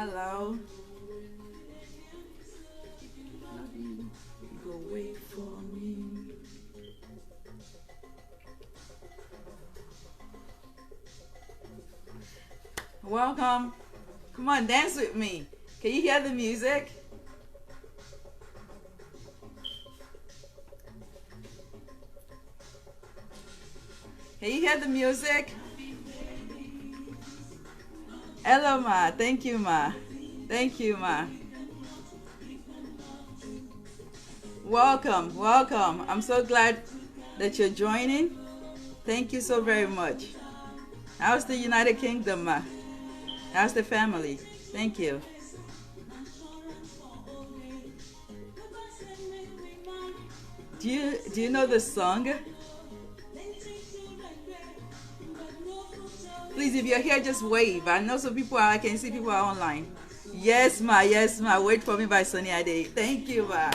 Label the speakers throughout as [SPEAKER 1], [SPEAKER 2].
[SPEAKER 1] Hello. Go wait for me. Welcome. Come on, dance with me. Can you hear the music? Can you hear the music? Hello, Ma. Thank you, Ma. Thank you, Ma. Welcome, welcome. I'm so glad that you're joining. Thank you so very much. How's the United Kingdom, Ma? How's the family? Thank you. Do you know the song? Please, if you're here, just wave. I know some people are. I can see people are online. Yes, Ma. Yes, Ma. Wait for me by Sunny Ade. Thank you, Ma.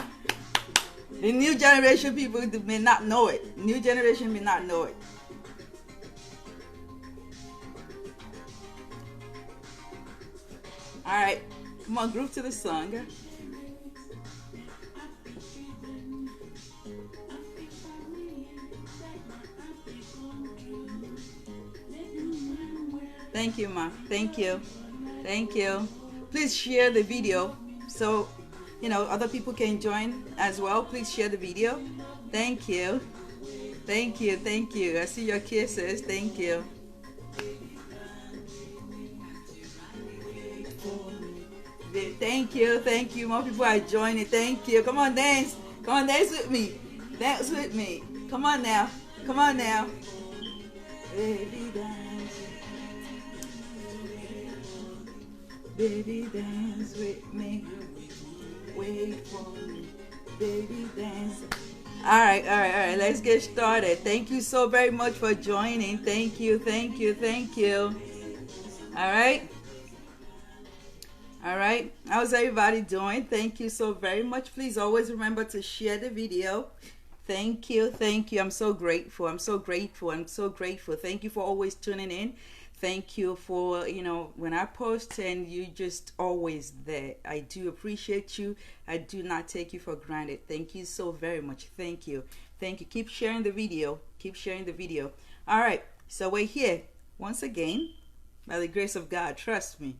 [SPEAKER 1] The new generation people may not know it. New generation may not know it. All right, come on, group to the song. Thank you, Ma. Thank you. Thank you. Please share the video so other people can join as well. Please share the video. Thank you. Thank you. Thank you. I see your kisses. Thank you. Thank you. Thank you. More people are joining. Thank you. Come on, dance. Come on, dance with me. Dance with me. Come on now. Come on now. Baby dance. Baby dance with me. Wait for me. Baby dance. All right. Let's get started. Thank you so very much for joining. Thank you. Thank you. Thank you. All right. All right. How's everybody doing? Thank you so very much. Please always remember to share the video. Thank you. Thank you. I'm so grateful. I'm so grateful. I'm so grateful. Thank you for always tuning in. Thank you for, when I post and you just always there. I do appreciate you. I do not take you for granted. Thank you so very much. Thank you. Thank you. Keep sharing the video. Keep sharing the video. All right. So we're here once again by the grace of God. Trust me.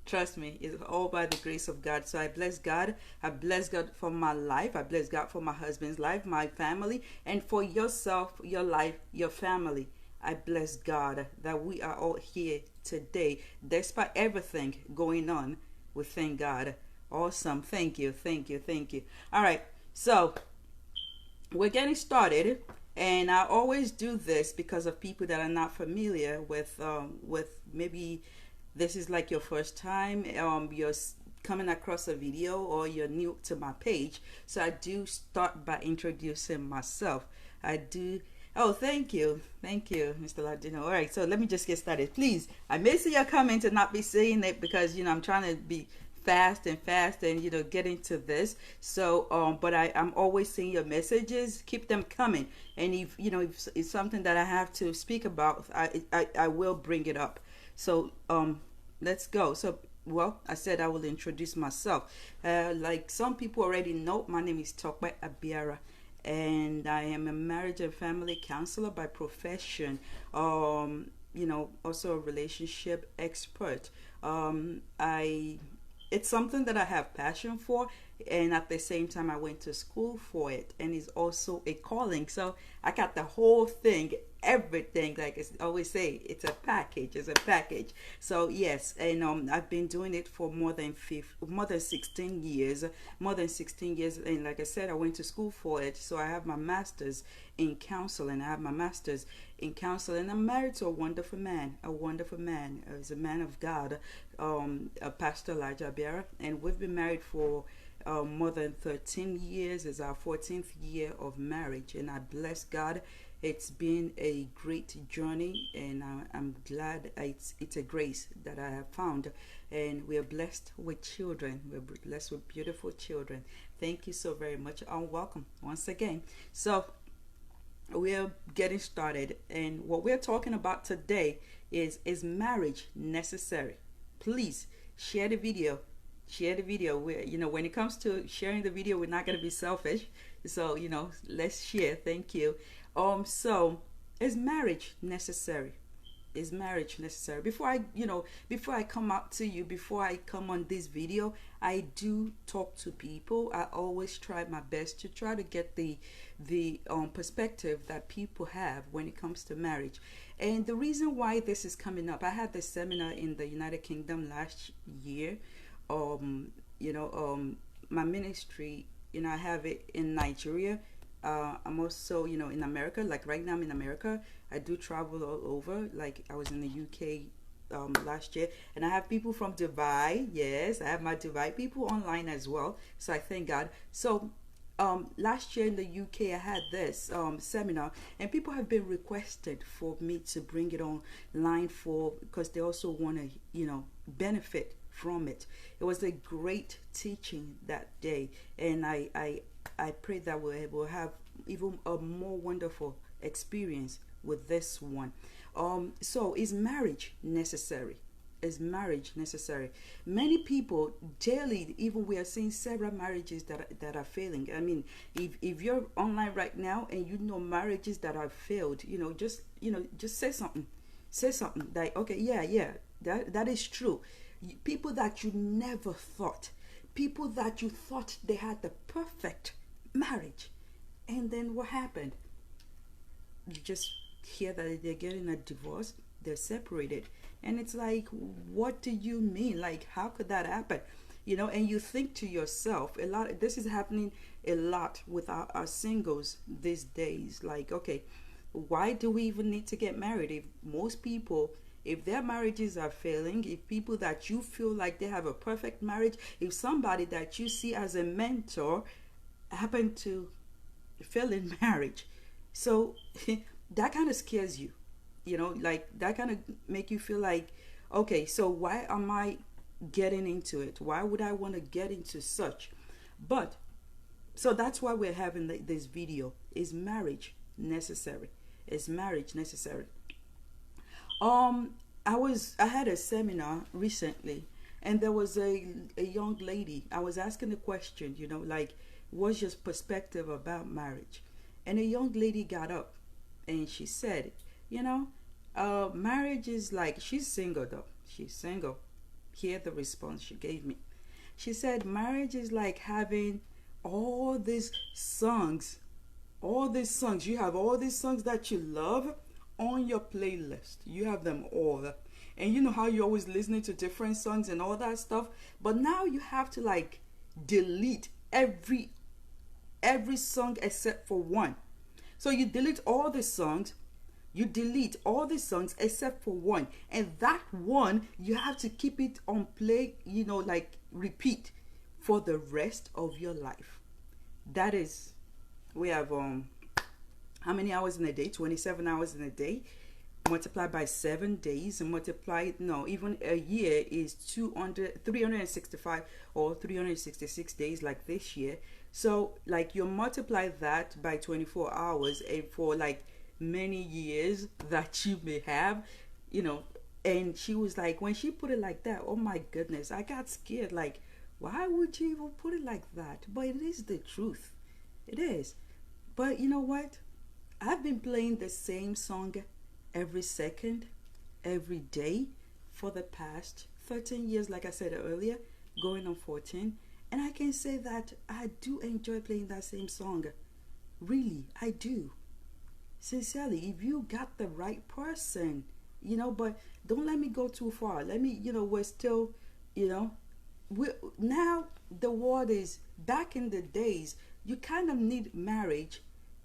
[SPEAKER 1] Trust me, it's all by the grace of God. So I bless God. I bless God for my life. I bless God for my husband's life, my family, and for yourself, your life, your family. I bless God that we are all here today. Despite everything going on, we thank God. Awesome. Thank you. Thank you. Thank you. All right. So we're getting started. And I always do this because of people that are not familiar with maybe this is like your first time, you're coming across a video or you're new to my page. So I do start by introducing myself. I do. Oh, thank you. Thank you, Mr. Ladino. All right, so let me just get started. Please, I may see your comment and not be saying it because, I'm trying to be fast and get into this. So but I'm always seeing your messages. Keep them coming. And if it's something that I have to speak about, I will bring it up. So let's go. So well, I said I will introduce myself. Like some people already know, my name is Tope Abiara, and I am a marriage and family counselor by profession. Also a relationship expert. I It's something that I have passion for, and at the same time I went to school for it, and it's also a calling. So I got the whole thing, everything. Like I always say, it's a package. It's a package. So yes, and I've been doing it for more than 16 years, and like I said, I went to school for it. So I have my master's in counseling. I have my master's in counseling. I'm married to a wonderful man. He's a man of God, Pastor Elijah Abiara, and we've been married for more than 13 years. It's our 14th year of marriage, and I bless God. It's been a great journey, and I'm glad it's a grace that I have found, and we are blessed with children. We're blessed with beautiful children. Thank you so very much, and welcome once again. So we're getting started, and what we're talking about today is marriage necessary? Please share the video. Share the video. When it comes to sharing the video, we're not going to be selfish. So, let's share. Thank you. So is marriage necessary? Is marriage necessary? Before I come out to you, before I come on this video, I do talk to people. I always try my best to try to get the perspective that people have when it comes to marriage. And the reason why this is coming up, I had this seminar in the United Kingdom last year. My ministry, I have it in Nigeria. I'm also, in America. Like right now, I'm in America. I do travel all over. Like I was in the UK last year, and I have people from Dubai. Yes, I have my Dubai people online as well. So I thank God. So last year in the UK, I had this seminar, and people have been requested for me to bring it online because they also want to, benefit from it. It was a great teaching that day, and I pray that we'll have even a more wonderful experience with this one. So is marriage necessary? Is marriage necessary? Many people daily, even we are seeing several marriages that are failing. I mean, if you're online right now and you know marriages that have failed, just say something. Say something like, okay, yeah, that is true. People that you never thought, people that you thought they had the perfect marriage, and then what happened? You just hear that they're getting a divorce, they're separated, and it's like, what do you mean? Like, how could that happen? And you think to yourself, this is happening a lot with our singles these days. Like, okay, why do we even need to get married if most people, if their marriages are failing, if people that you feel like they have a perfect marriage, if somebody that you see as a mentor happen to fail in marriage? So that kind of scares you, like that kind of make you feel like, okay, so why am I getting into it? Why would I want to get into such? But so that's why we're having this video. Is marriage necessary? Is marriage necessary? I had a seminar recently, and there was a young lady. I was asking the question, like, what's your perspective about marriage? And a young lady got up and she said, marriage is like, she's single though. She's single. Hear the response she gave me. She said, marriage is like having all these songs. You have all these songs that you love on your playlist. You have them all. And you know how you're always listening to different songs and all that stuff. But now you have to like delete every song except for one. So you delete all the songs. You delete all the songs except for one. And that one, you have to keep it on play, like repeat for the rest of your life. That is, we have how many hours in a day? 27 hours in a day. Multiplied by 7 days, and even a year is 365 or 366 days, like this year. So like you multiply that by 24 hours, and for like many years that you may have, and she was like, when she put it like that, oh my goodness, I got scared. Like, why would you even put it like that? But it is the truth. It is. But you know what? I've been playing the same song every second, every day for the past 13 years, like I said earlier, going on 14. And I can say that I do enjoy playing that same song. Really, I do. Sincerely, if you got the right person, but don't let me go too far. Let me, we're still, now the world is, back in the days, you kind of need marriage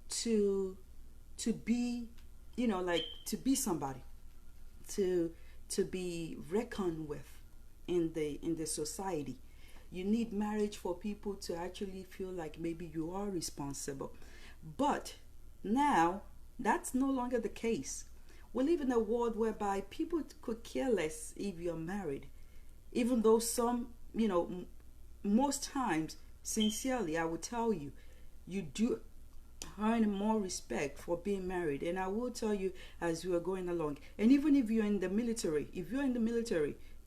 [SPEAKER 1] to be, to be somebody, to be reckoned with in the society. You need marriage for people to actually feel like maybe you are responsible. But now that's no longer the case. We live in a world whereby people could care less if you're married, even though some, most times, sincerely, I would tell you, you do earn more respect for being married. And I will tell you as we are going along, and even if you're in the military,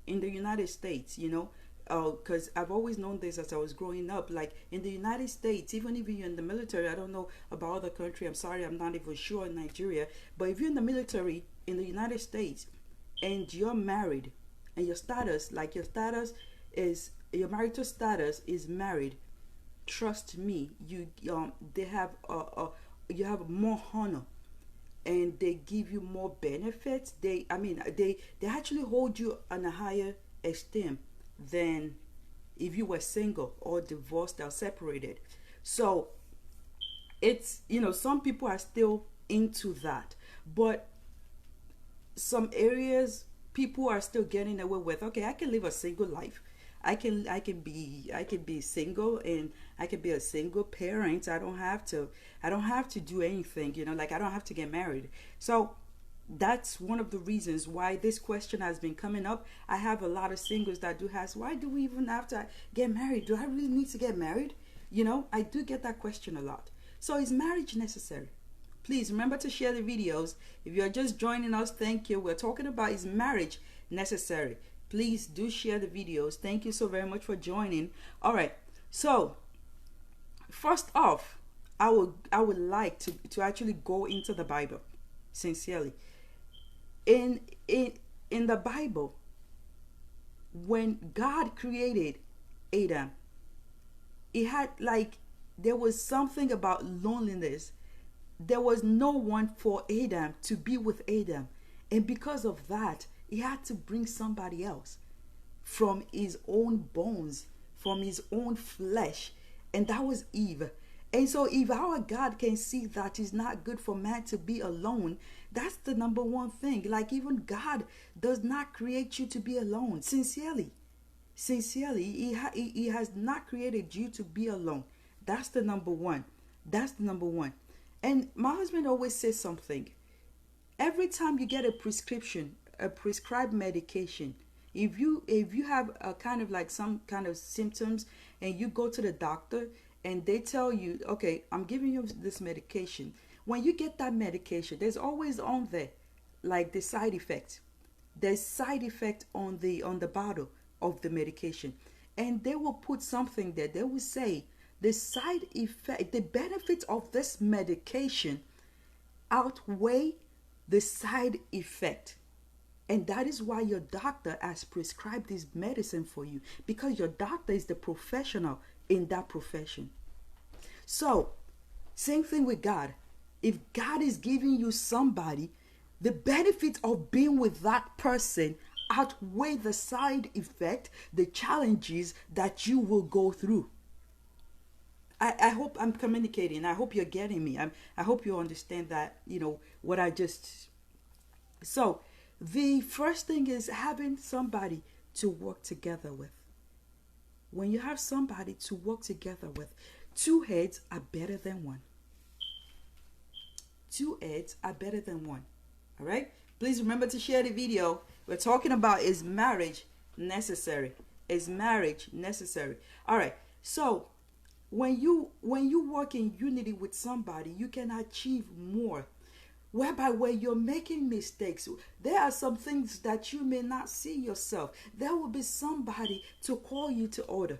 [SPEAKER 1] in the United States, because I've always known this as I was growing up. Like in the United States, even if you're in the military, I don't know about other country. I'm sorry, I'm not even sure in Nigeria. But if you're in the military in the United States and you're married, and your status, like your status is your marital status is married, trust me, they have you have more honor, and they give you more benefits. They actually hold you on a higher esteem than if you were single or divorced or separated. So it's, some people are still into that, but some areas people are still getting away with, okay, I can live a single life. I can be single, and I can be a single parent. I don't have to do anything, like I don't have to get married. So that's one of the reasons why this question has been coming up. I have a lot of singles that do ask, why do we even have to get married? Do I really need to get married? I do get that question a lot. So is marriage necessary? Please remember to share the videos. If you're just joining us, thank you. We're talking about, is marriage necessary? Please do share the videos. Thank you so very much for joining. All right. So first off, I would like to actually go into the Bible sincerely. In the Bible, when God created Adam, it had, like, there was something about loneliness. There was no one for Adam to be with Adam, and because of that, he had to bring somebody else from his own bones, from his own flesh, and that was Eve. And so if our God can see that it's not good for man to be alone, that's the number one thing. Like, even God does not create you to be alone. Sincerely, he has not created you to be alone. That's the number one. That's the number one. And my husband always says something. Every time you get a prescription, a prescribed medication, if you have a kind of like some kind of symptoms, and you go to the doctor and they tell you, okay, I'm giving you this medication. When you get that medication, there's always on there like the side effect. There's side effect on the bottle of the medication, and they will put something there. They will say the side effect, the benefits of this medication outweigh the side effect. And that is why your doctor has prescribed this medicine for you, because your doctor is the professional in that profession. So, same thing with God. If God is giving you somebody, the benefit of being with that person outweigh the side effect, the challenges that you will go through. I hope I'm communicating. I hope you're getting me. I hope you understand that, what I just... So, the first thing is having somebody to work together with. When you have somebody to work together with, two heads are better than one. Two heads are better than one. All right? Please remember to share the video. We're talking about, is marriage necessary? Is marriage necessary? All right. So, when you work in unity with somebody, you can achieve more. Whereby where you're making mistakes, there are some things that you may not see yourself. There will be somebody to call you to order.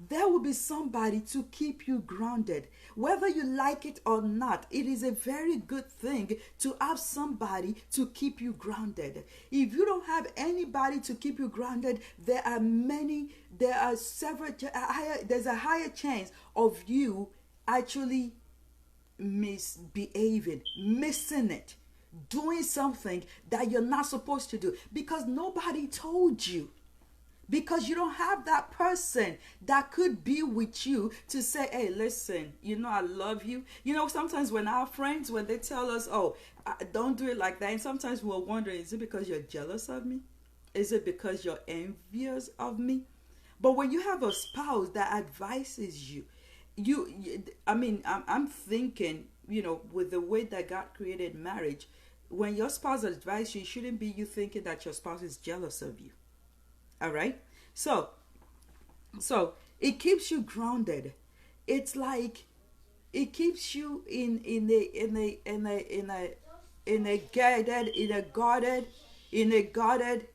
[SPEAKER 1] There will be somebody to keep you grounded. Whether you like it or not, it is a very good thing to have somebody to keep you grounded. If you don't have anybody to keep you grounded, there's a higher chance of you actually misbehaving, missing it, doing something that you're not supposed to do, because nobody told you. Because you don't have that person that could be with you to say, hey, listen, I love you. Sometimes when our friends, when they tell us, oh, don't do it like that, and sometimes we're wondering, is it because you're jealous of me? Is it because you're envious of me? But when you have a spouse that advises you, I'm thinking, with the way that God created marriage, when your spouse advises you, it shouldn't be you thinking that your spouse is jealous of you. All right? So it keeps you grounded. It's like it keeps you in a guarded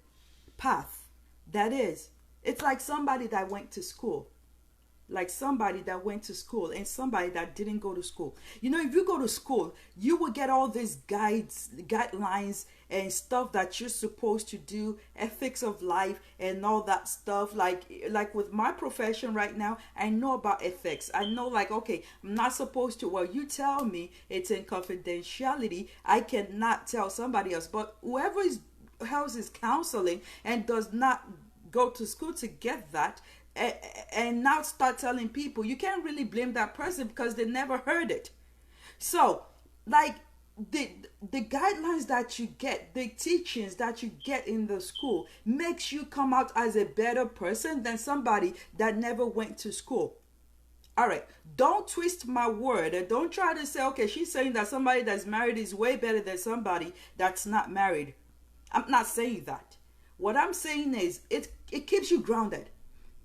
[SPEAKER 1] path. That is, it's like somebody that went to school, and somebody that didn't go to school. You know, if you go to school, you will get all these guidelines and stuff that you're supposed to do, ethics of life and all that stuff. Like with my profession right now, I know about ethics. I know, like, okay, I'm not supposed to, well, you tell me it's in confidentiality, I cannot tell somebody else. But whoever is else is counseling and does not go to school to get that, and now start telling people, you can't really blame that person because they never heard it. So, like, the guidelines that you get, the teachings that you get in the school makes you come out as a better person than somebody that never went to school. All right, don't twist my word, and don't try to say, okay, she's saying that somebody that's married is way better than somebody that's not married. I'm not saying that. What I'm saying is it keeps you grounded.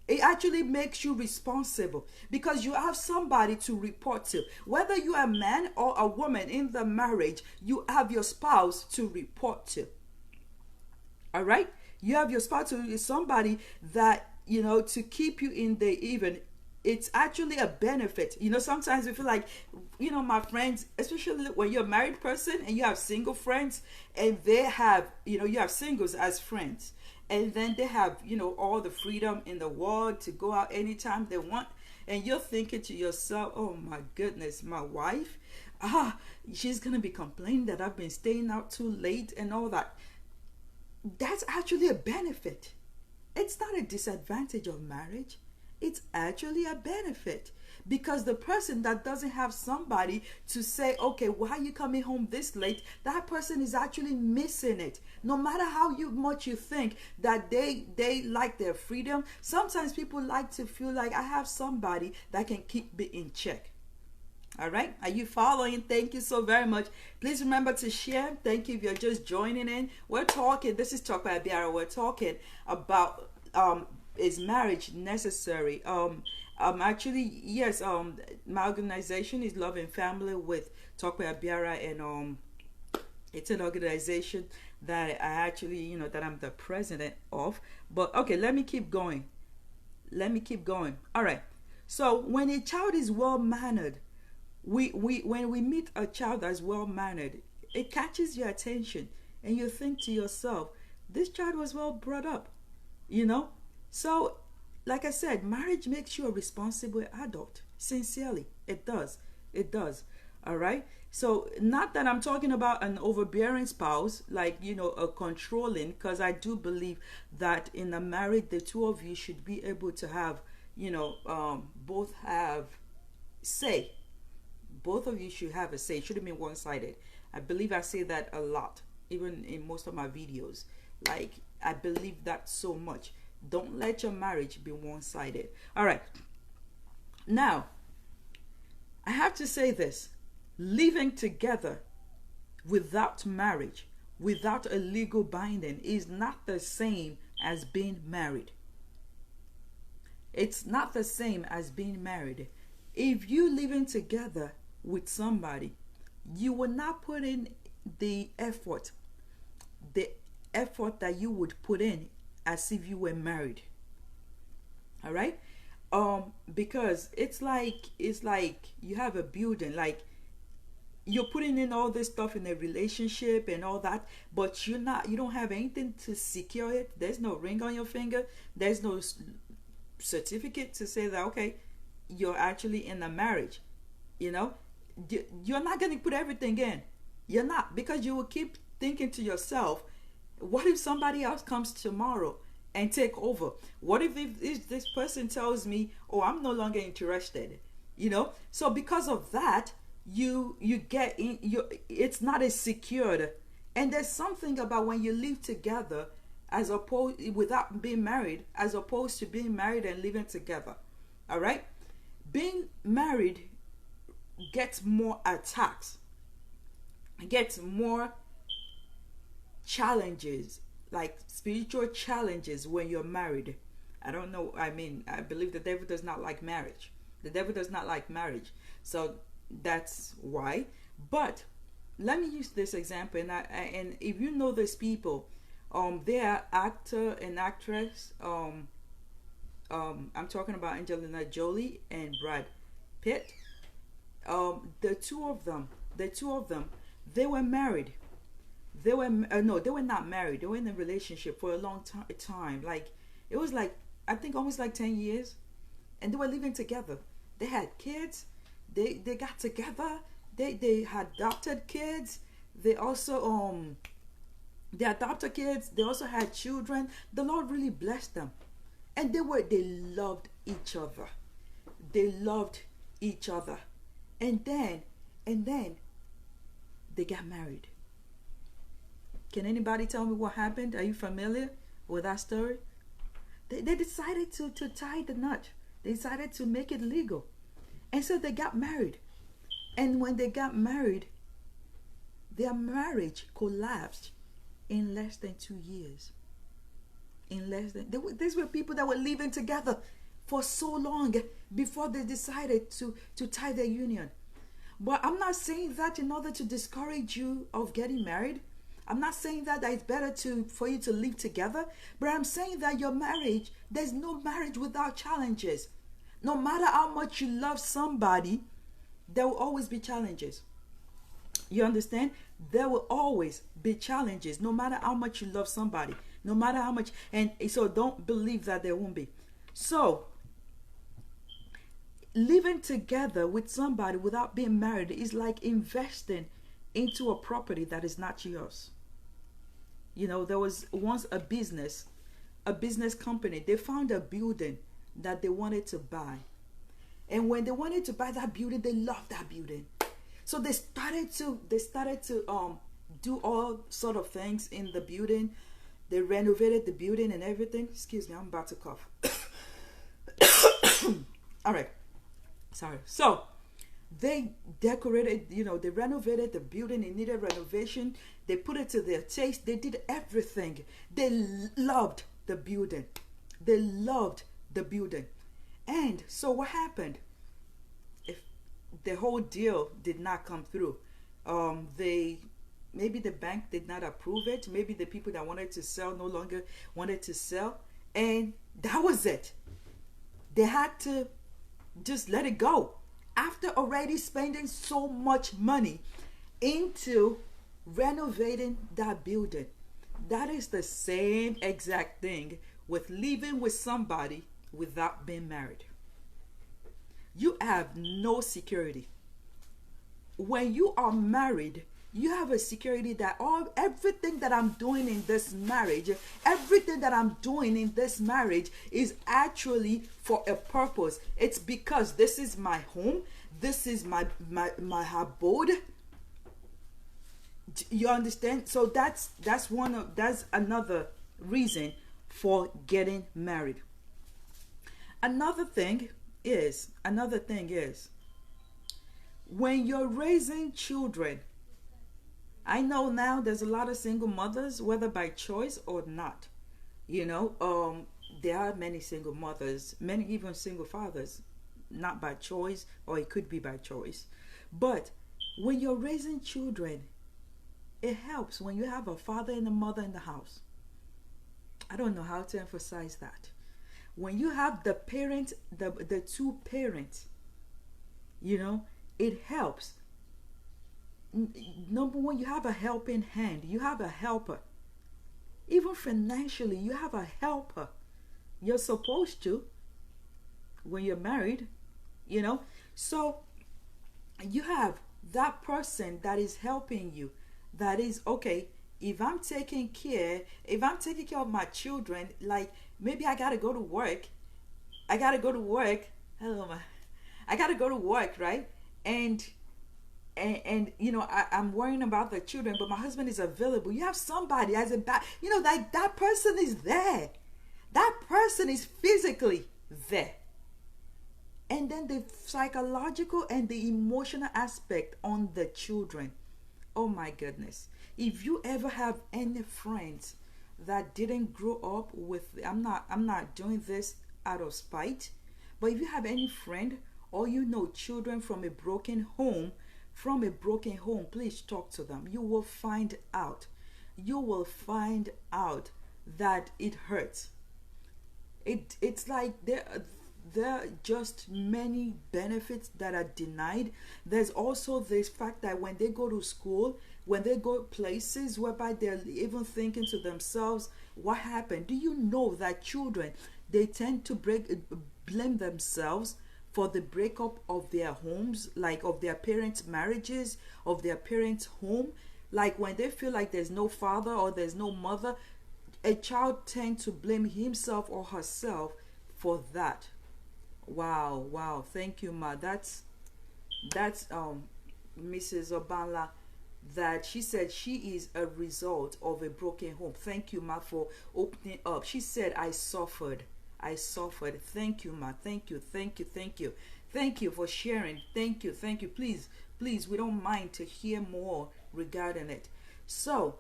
[SPEAKER 1] It actually makes you responsible because you have somebody to report to. Whether you're a man or a woman in the marriage, you have your spouse to report to. All right? You have your spouse to somebody that, you know, to keep you in the even. It's actually a benefit. You know, sometimes we feel like, you know, my friends, especially when you're a married person and you have single friends, and they have, you know, you have singles as friends. And then they have, you know, all the freedom in the world to go out anytime they want. And you're thinking to yourself, oh my goodness, my wife, she's going to be complaining that I've been staying out too late and all that. That's actually a benefit. It's not a disadvantage of marriage. It's actually a benefit. Because the person that doesn't have somebody to say, okay, why are you coming home this late? That person is actually missing it. No matter how much you think that they like their freedom, sometimes people like to feel like I have somebody that can keep me in check. All right, are you following? Thank you so very much. Please remember to share. Thank you if you're just joining in. We're talking, this is Tope Abiara. We're talking about is marriage necessary? Actually, yes, my organization is Love and Family with Tope Abiara, and it's an organization that I actually, you know, that I'm the president of. But okay, let me keep going. All right. So when a child is well mannered, when we meet a child that's well mannered, it catches your attention, and you think to yourself, this child was well brought up, you know. So, like I said, marriage makes you a responsible adult. Sincerely, it does. All right. So, not that I'm talking about an overbearing spouse, like, you know, a controlling, because I do believe that in a marriage, the two of you should be able to have, you know, both have say. Both of you should have a say. It shouldn't be one-sided. I believe I say that a lot, even in most of my videos. Like, I believe that so much. Don't let your marriage be one-sided. All right. Now, I have to say this. Living together without marriage, without a legal binding, is not the same as being married. It's not the same as being married. If you living together with somebody, you will not put in the effort that you would put in as if you were married. All right? Because it's like you have a building, like you're putting in all this stuff in a relationship and all that, but you don't have anything to secure it. There's no ring on your finger. There's no certificate to say that, okay, you're actually in a marriage. You know, you're not going to put everything in. You're not, because you will keep thinking to yourself, what if somebody else comes tomorrow and take over? What if this person tells me, oh, I'm no longer interested? You know, so because of that, you get in, it's not as secured. And there's something about when you live together as opposed without being married, as opposed to being married and living together. All right, being married gets more attacks, gets more challenges, like spiritual challenges when you're married. I don't know, I mean, I believe the devil does not like marriage. The devil does not like marriage. So that's why. But let me use this example, and if you know these people, They are actor and actress. I'm talking about Angelina Jolie and Brad Pitt. The two of them, they were married. They were no, they were not married. They were in a relationship for a long time. Like it was like I think almost like 10 years, and they were living together. They had kids. They got together. They had adopted kids. They also they adopted kids. They also had children. The Lord really blessed them, and they loved each other. They loved each other, and then they got married. Can anybody tell me what happened? Are you familiar with that story? They decided to tie the knot. They decided to make it legal, and so they got married. And when they got married, their marriage collapsed in less than 2 years. In less than these were people that were living together for so long before they decided to tie their union. But I'm not saying that in order to discourage you of getting married. I'm not saying that it's better for you to live together, but I'm saying that your marriage, there's no marriage without challenges. No matter how much you love somebody, there will always be challenges. You understand? There will always be challenges, no matter how much you love somebody, no matter how much. And so don't believe that there won't be. So, living together with somebody without being married is like investing into a property that is not yours. You know, there was once a business company. They found a building that they wanted to buy. And when they wanted to buy that building, they loved that building. So they started to do all sort of things in the building. They renovated the building and everything. Excuse me, I'm about to cough. All right. Sorry. So they decorated, they renovated the building. It needed renovation. They put it to their taste. They did everything. They loved the building. They loved the building. And so what happened? If the whole deal did not come through, maybe the bank did not approve it. Maybe the people that wanted to sell no longer wanted to sell. And that was it. They had to just let it go. After already spending so much money into renovating that building. That is the same exact thing with living with somebody without being married. You have no security. When you are married, you have a security that everything that I'm doing in this marriage, is actually for a purpose. It's because this is my home. This is my abode. You understand? So that's another reason for getting married. Another thing is when you're raising children. I know now there's a lot of single mothers, whether by choice or not. There are many single mothers, many even single fathers, not by choice, or it could be by choice. But when you're raising children, it helps when you have a father and a mother in the house. I don't know how to emphasize that. When you have the parent, the two parents, it helps. Number one, you have a helping hand. You have a helper. Even financially, you have a helper. You're supposed to when you're married, So you have that person that is helping you. That is, okay, if I'm taking care of my children, like maybe I got to go to work. Hello, I got to go to work, right? And I'm worrying about the children, but my husband is available. You have somebody as a back, like that person is there. That person is physically there. And then the psychological and the emotional aspect on the children. Oh my goodness. If you ever have any friends that didn't grow up with, I'm not doing this out of spite, but if you have any friend or children from a broken home, please talk to them. You will find out you will find out that it hurts. It's like there are just many benefits that are denied. There's also this fact that when they go to school, when they go places whereby they're even thinking to themselves, what happened? Do you know that children, they tend to blame themselves for the breakup of their homes, like of their parents' marriages, of their parents' home? Like when they feel like there's no father or there's no mother, a child tends to blame himself or herself for that. Wow, wow. Thank you, Ma. That's Mrs. Obanla, that she said she is a result of a broken home. Thank you, Ma, for opening up. She said, I suffered. I suffered. Thank you, Ma. Thank you, thank you, thank you. Thank you for sharing. Thank you, thank you. Please, please, we don't mind to hear more regarding it. So,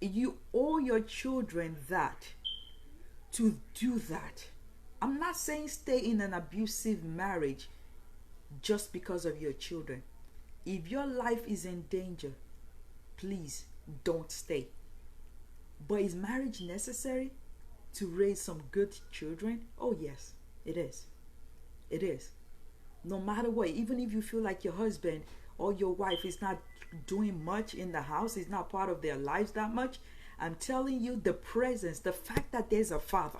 [SPEAKER 1] you owe your children that, to do that. I'm not saying stay in an abusive marriage just because of your children. If your life is in danger, please don't stay. But is marriage necessary to raise some good children? Oh, yes, it is. It is. No matter what, even if you feel like your husband or your wife is not doing much in the house, is not part of their lives that much, I'm telling you, the presence, the fact that there's a father,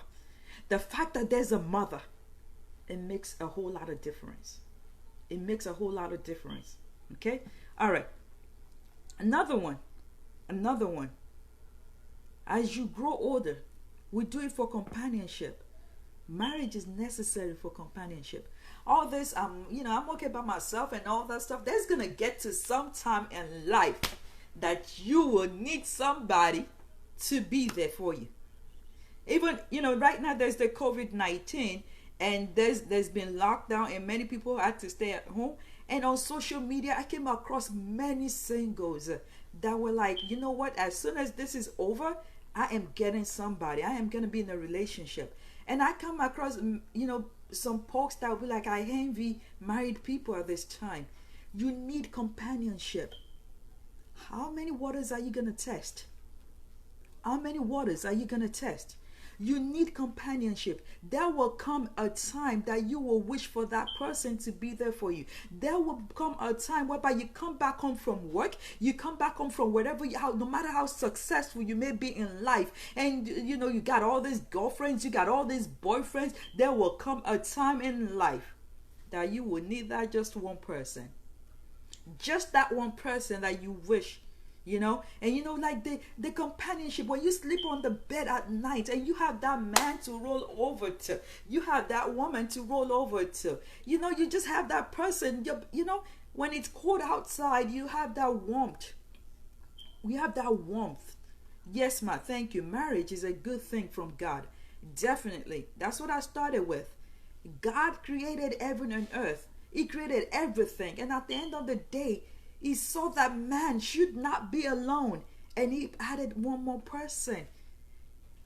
[SPEAKER 1] the fact that there's a mother, it makes a whole lot of difference. It makes a whole lot of difference. Okay? All right. Another one. Another one. As you grow older, we do it for companionship. Marriage is necessary for companionship. All this, I'm okay by myself and all that stuff. There's gonna get to some time in life that you will need somebody to be there for you. Even, right now there's the COVID-19, and there's been lockdown, and many people had to stay at home. And on social media, I came across many singles that were like, you know what? As soon as this is over, I am getting somebody. I am gonna be in a relationship. And I come across, some posts that will be like, I envy married people at this time. You need companionship. How many waters are you gonna test? How many waters are you gonna test? You need companionship. There will come a time that you will wish for that person to be there for you. There will come a time whereby you come back home from work, you come back home from wherever no matter how successful you may be in life, and you got all these girlfriends, you got all these boyfriends. There will come a time in life that you will need that just one person. Just that one person that you wish. And like the companionship, when you sleep on the bed at night and you have that man to roll over to, you have that woman to roll over to, you just have that person. When it's cold outside, you have that warmth. We have that warmth. Yes, ma, thank you. Marriage is a good thing from God. Definitely. That's what I started with. God created heaven and earth. He created everything. And at the end of the day, He saw that man should not be alone. And He added one more person.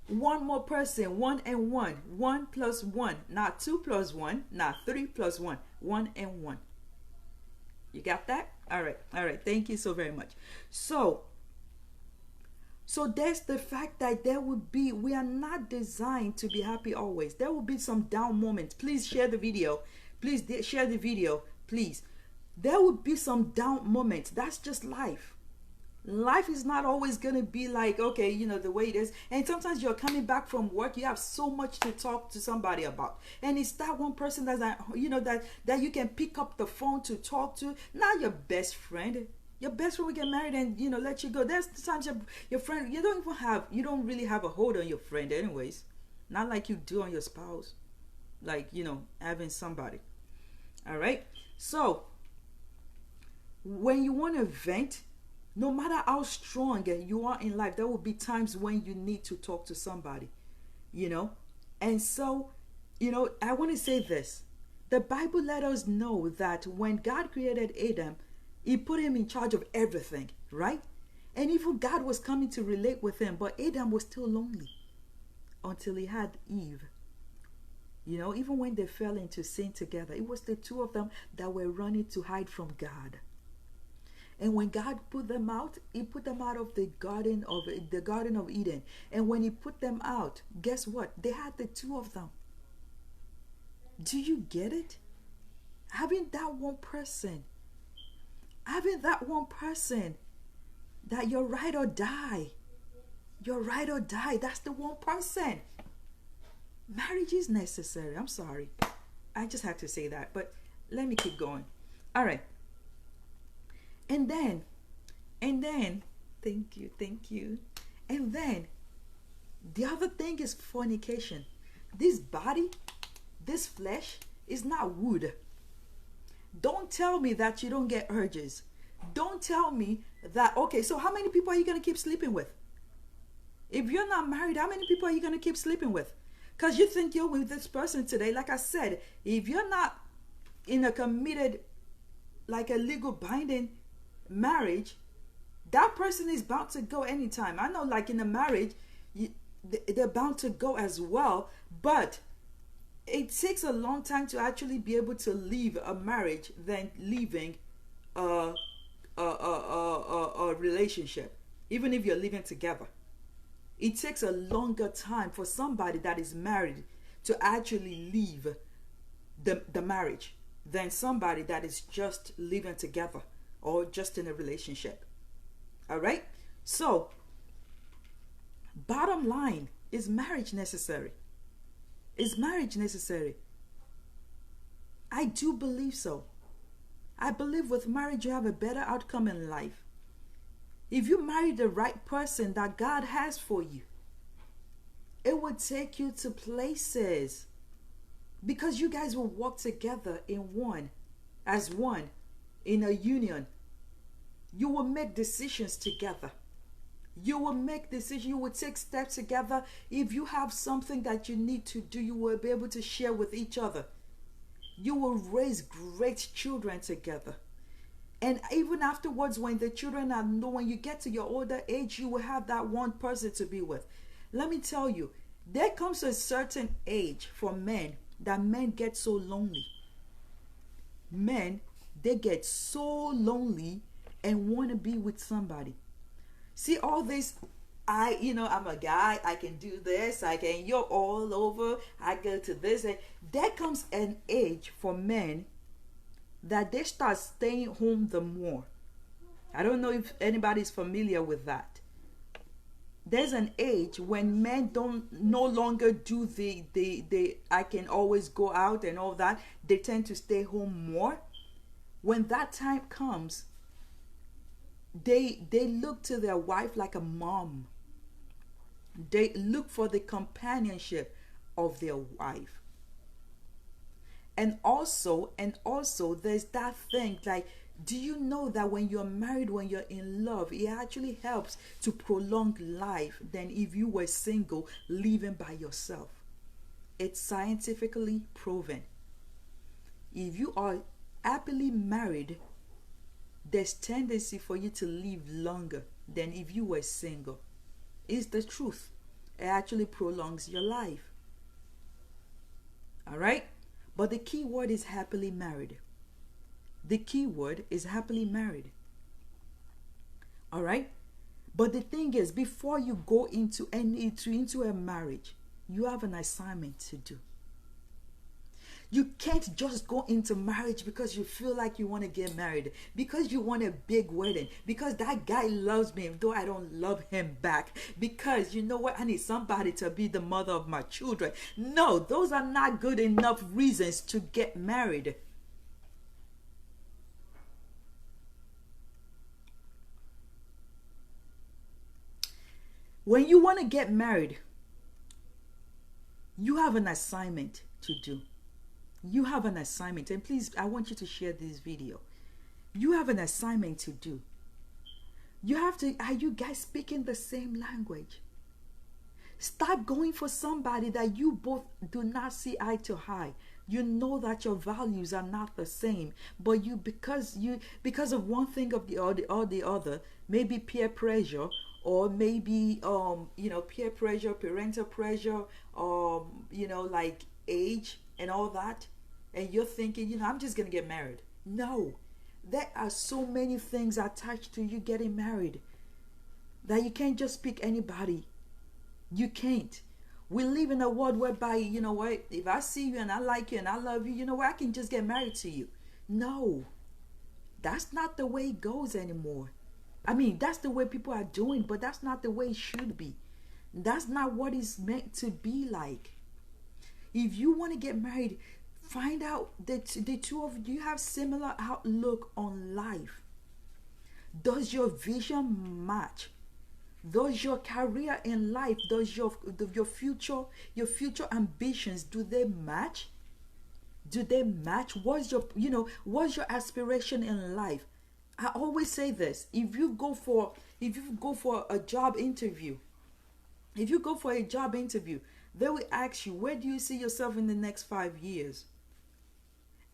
[SPEAKER 1] One more person. 1 and 1. 1 plus 1. Not 2 plus 1. Not 3 plus 1. 1 and 1. You got that? All right. All right. Thank you so very much. So there's the fact that we are not designed to be happy always. There will be some down moments. Please share the video. Please share the video. Please. There will be some down moments. That's just life. Life is not always going to be like, okay, the way it is. And sometimes you're coming back from work, you have so much to talk to somebody about. And it's that one person that you can pick up the phone to talk to. Not your best friend. Your best friend will get married and, let you go. There's times your friend, you don't really have a hold on your friend anyways. Not like you do on your spouse. Like, having somebody. All right. So, when you want to vent, no matter how strong you are in life, there will be times when you need to talk to somebody, And so, I want to say this. The Bible let us know that when God created Adam, He put him in charge of everything, right? And even God was coming to relate with him, but Adam was still lonely until he had Eve. Even when they fell into sin together, it was the two of them that were running to hide from God. And when God put them out, he put them out of the Garden of Eden. And when he put them out, guess what? They had the two of them. Do you get it? Having that one person, that you're ride or die. You're ride or die. That's the one person. Marriage is necessary. I'm sorry. I just had to say that. But let me keep going. All right. And then, thank you. And then, the other thing is fornication. This body, this flesh is not wood. Don't tell me that you don't get urges. Don't tell me that, okay, so how many people are you going to keep sleeping with? If you're not married, how many people are you going to keep sleeping with? Because you think you're with this person today. Like I said, if you're not in a committed, like a legal binding marriage, that person is bound to go anytime. I know, like in a marriage, they're bound to go as well, but it takes a long time to actually be able to leave a marriage than leaving a relationship, even if you're living together. It takes a longer time for somebody that is married to actually leave the marriage than somebody that is just living together or just in a relationship. All right? So, bottom line, is marriage necessary? Is marriage necessary? I do believe so. I believe with marriage you have a better outcome in life. If you marry the right person that God has for you, it will take you to places, because you guys will walk together as one, in a union. You will make decisions together. You will make decisions. You will take steps together. If you have something that you need to do, you will be able to share with each other. You will raise great children together. And even afterwards, when the children are known, when you get to your older age, you will have that one person to be with. Let me tell you, there comes a certain age for men that men get so lonely. Men, they get so lonely and want to be with somebody. See all this, I'm a guy, I can do this, you're all over, I go to this. And there comes an age for men that they start staying home the more. I don't know if anybody's familiar with that. There's an age when men don't no longer do the I can always go out and all that. They tend to stay home more. When that time comes, they look to their wife like a mom. They look for the companionship of their wife. And also there's that thing, like, do you know that when you're married, when you're in love, it actually helps to prolong life than if you were single, living by yourself? It's scientifically proven. If you are happily married, there's tendency for you to live longer than if you were single. It's the truth. It actually prolongs your life. All right? But the key word is happily married. The key word is happily married. All right? But the thing is, before you go into a marriage, you have an assignment to do. You can't just go into marriage because you feel like you want to get married, because you want a big wedding, because that guy loves me though I don't love him back, because you know what, I need somebody to be the mother of my children. No, those are not good enough reasons to get married. When you want to get married, you have an assignment to do. You have an assignment, and please, I want you to share this video. You have an assignment to do. You have to, are you guys speaking the same language? Stop going for somebody that you both do not see eye to eye. You know that your values are not the same, but because of one thing or the other, maybe peer pressure, or maybe peer pressure, parental pressure, like age and all that, and you're thinking, I'm just gonna get married. No, There are so many things attached to you getting married that you can't just pick anybody. You can't. We live in a world whereby, you know what, if I see you and I like you and I love you, you know what, I can just get married to you. No, that's not the way it goes anymore. I mean, that's the way people are doing, but that's not the way it should be. That's not what it's meant to be like. If you want to get married, find out that the two of you have similar outlook on life. Does your vision match? Does your career in life, does your future ambitions, do they match? Do they match? What's your aspiration in life? I always say this: if you go for a job interview, they will ask you, where do you see yourself in the next 5 years?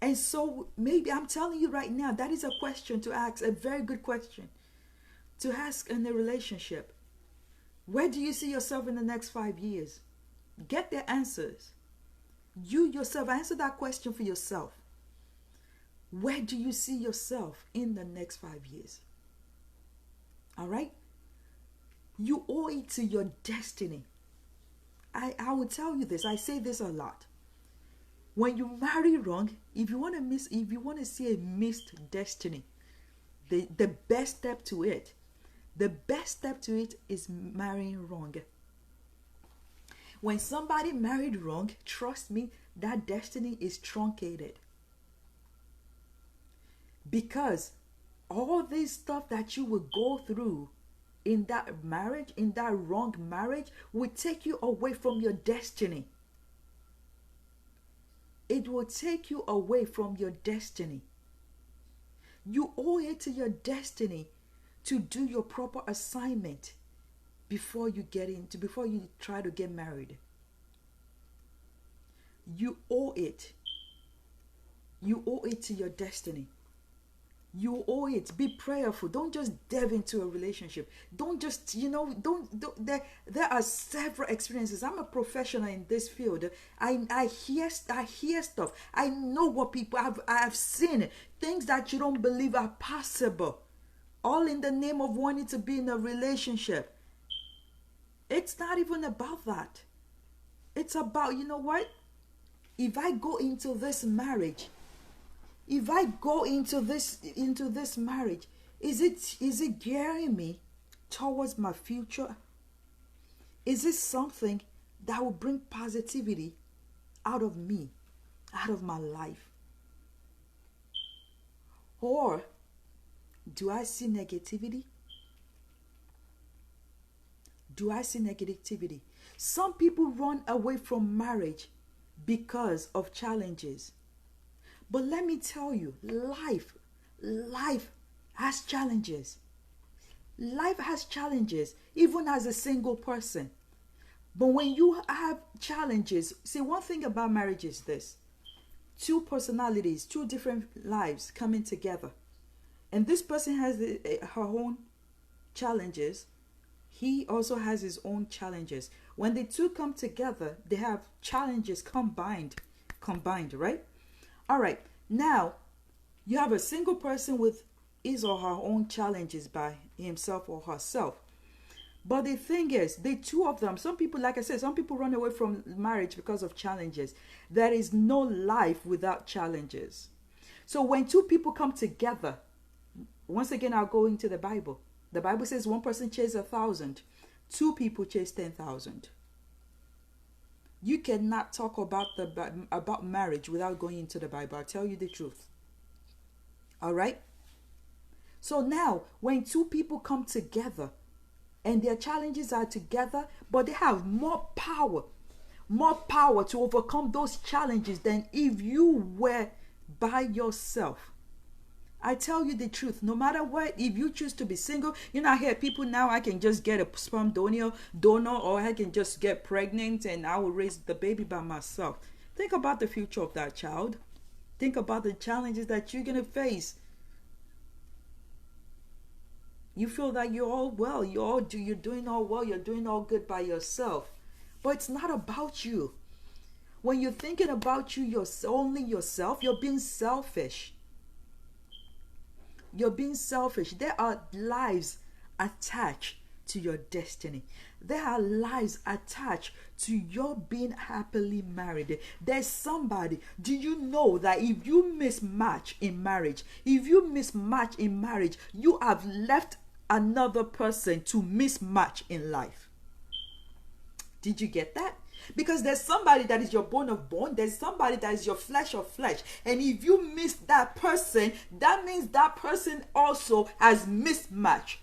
[SPEAKER 1] And so maybe I'm telling you right now, that is a question to ask, a very good question to ask in a relationship. Where do you see yourself in the next 5 years? Get their answers. You yourself, answer that question for yourself. Where do you see yourself in the next 5 years? All right? You owe it to your destiny. I will tell you this. I say this a lot. When you marry wrong, if you want to see a missed destiny, the best step to it is marrying wrong. When somebody married wrong, trust me, that destiny is truncated. Because all this stuff that you will go through in that marriage, in that wrong marriage, will take you away from your destiny. It will take you away from your destiny. You owe it to your destiny to do your proper assignment before you try to get married. You owe it. You owe it to your destiny. You owe it. Be prayerful. Don't just delve into a relationship. Don't just, there are several experiences. I'm a professional in this field. I hear stuff. I know what people I've seen things that you don't believe are possible. All in the name of wanting to be in a relationship. It's not even about that. It's about, you know what? If I go into this marriage, is it gearing me towards my future? Is it something that will bring positivity out of me, out of my life? Or do I see negativity? Some people run away from marriage because of challenges. But let me tell you, life has challenges. Life has challenges, even as a single person. But when you have challenges, see, one thing about marriage is this: two personalities, two different lives coming together. And this person has her own challenges. He also has his own challenges. When the two come together, they have challenges combined, right? All right, now you have a single person with his or her own challenges by himself or herself. But the thing is, the two of them, some people, like I said, some people run away from marriage because of challenges. There is no life without challenges. So when two people come together, once again, I'll go into the Bible. The Bible says one person chases 1,000, two people chase 10,000. You cannot talk about marriage without going into the Bible. I'll tell you the truth. All right? So now, when two people come together and their challenges are together, but they have more power to overcome those challenges than if you were by yourself. I tell you the truth, no matter what, if you choose to be single, I hear people now, I can just get a sperm donor, or I can just get pregnant and I will raise the baby by myself. Think about the future of that child. Think about the challenges that you're going to face. You feel that you're all well, you're doing all well, you're doing all good by yourself. But it's not about you. When you're thinking about you, only yourself, you're being selfish. you're being selfish. There are lives attached to your destiny. There are lives attached to your being happily married. There's somebody. Do you know that if you mismatch in marriage, you have left another person to mismatch in life? Did you get that? Because there's somebody that is your bone of bone, there's somebody that is your flesh of flesh, and if you miss that person, that means that person also has mismatched.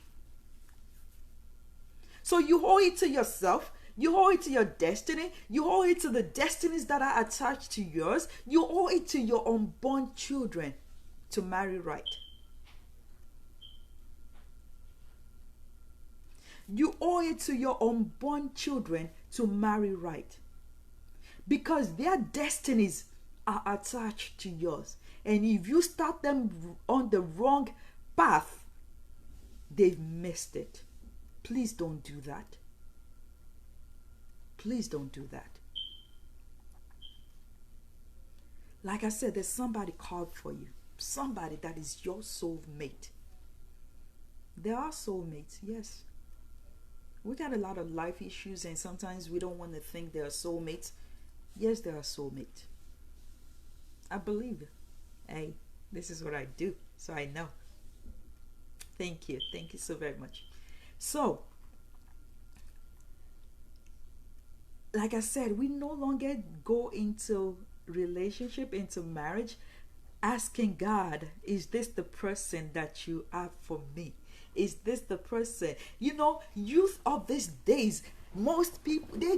[SPEAKER 1] So you owe it to yourself, you owe it to your destiny, you owe it to the destinies that are attached to yours, you owe it to your unborn children to marry right. You owe it to your unborn children to marry right. Because their destinies are attached to yours. And if you start them on the wrong path, they've missed it. Please don't do that. Please don't do that. Like I said, there's somebody called for you. Somebody that is your soulmate. There are soulmates, yes. We got a lot of life issues and sometimes we don't want to think they are soulmates. Yes, they are soulmates. I believe it. Hey, this is what I do, so I know. Thank you. Thank you so very much. So, like I said, we no longer go into relationship, into marriage, asking God, is this the person that you have for me? Is this the person? You know, youth of these days, most people, they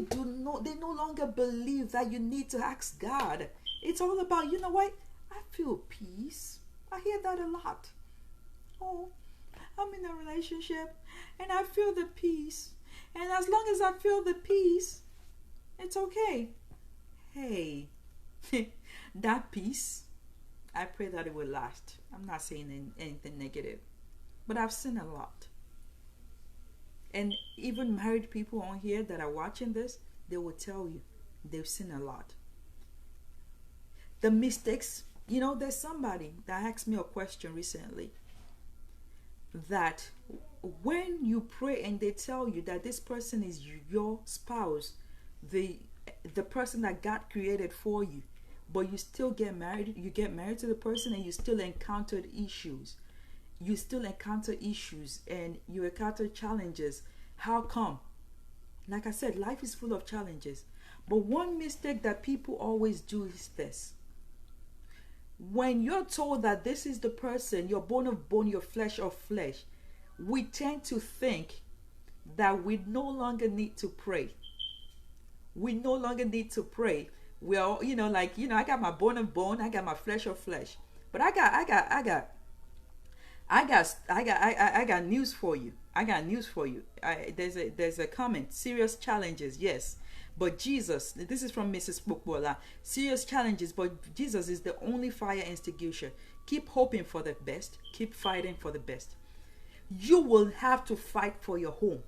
[SPEAKER 1] no longer believe that you need to ask God. It's all about, you know what? I feel peace. I hear that a lot. Oh, I'm in a relationship and I feel the peace. And as long as I feel the peace, it's okay. Hey, that peace, I pray that it will last. I'm not saying anything negative. But I've seen a lot. And even married people on here that are watching this, they will tell you they've seen a lot. The mistakes, you know, there's somebody that asked me a question recently that when you pray and they tell you that this person is your spouse, the person that God created for you, but you still get married, you get married to the person and you still encountered issues. You still encounter issues and you encounter challenges. How come? Like I said, life is full of challenges. But one mistake that people always do is this. When you're told that this is the person, your bone of bone, your flesh of flesh, we tend to think that we no longer need to pray. We no longer need to pray. We are, I got my bone of bone, I got my flesh of flesh. But I got news for you. There's a comment. Serious challenges, yes. But Jesus, this is from Mrs. Pokbola. Serious challenges, but Jesus is the only fire extinguisher. Keep hoping for the best. Keep fighting for the best. You will have to fight for your home.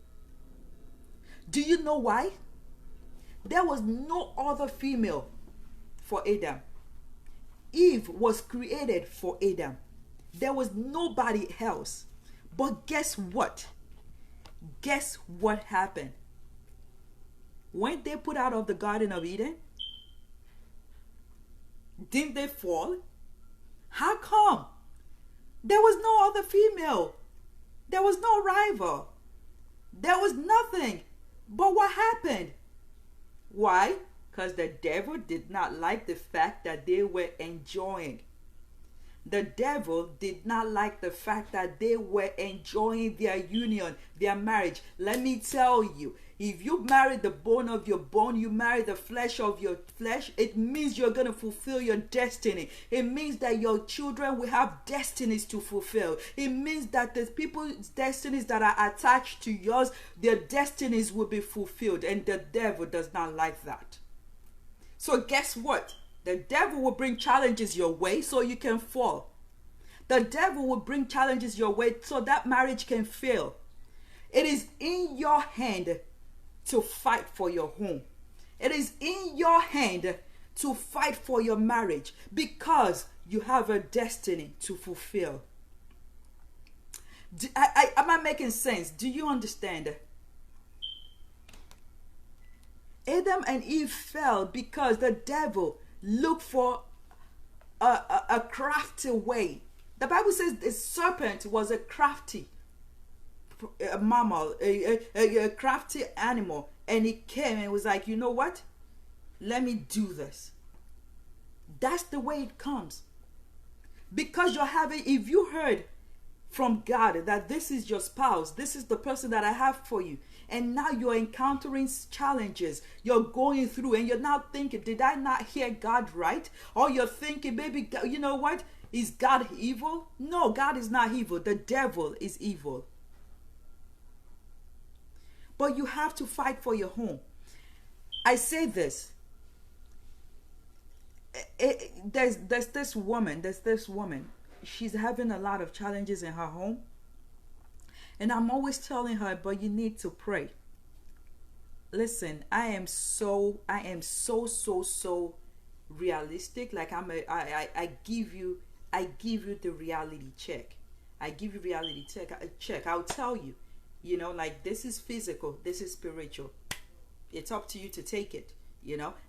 [SPEAKER 1] Do you know why? There was no other female for Adam. Eve was created for Adam. There was nobody else. But guess what? Guess what happened? When they put out of the Garden of Eden, didn't they fall? How come? There was no other female. There was no rival. There was nothing. But what happened? Why? Because the devil did not like the fact that they were enjoying. The devil did not like the fact that they were enjoying their union, their marriage. Let me tell you, if you marry the bone of your bone, you marry the flesh of your flesh, it means you're going to fulfill your destiny. It means that your children will have destinies to fulfill. It means that the people's destinies that are attached to yours, their destinies will be fulfilled. And the devil does not like that. So guess what? The devil will bring challenges your way so you can fall. The devil will bring challenges your way so that marriage can fail. It is in your hand to fight for your home. It is in your hand to fight for your marriage because you have a destiny to fulfill. Am I making sense? Do you understand? Adam and Eve fell because the devil looked for a crafty way. The Bible says the serpent was a crafty mammal, a crafty animal, and he came and was like, you know what? Let me do this. That's the way it comes. Because you're having, if you heard from God that this is your spouse, this is the person that I have for you, and now you're encountering challenges, you're going through, and you're now thinking, did I not hear God right? Or you're thinking, maybe, you know what? Is God evil? No, God is not evil. The devil is evil. But you have to fight for your home. I say this. There's this woman. She's having a lot of challenges in her home. And I'm always telling her, but you need to pray. Listen, I am so realistic. Like I give you the reality check. I give you reality check. I'll tell you, like this is physical, this is spiritual. It's up to you to take it.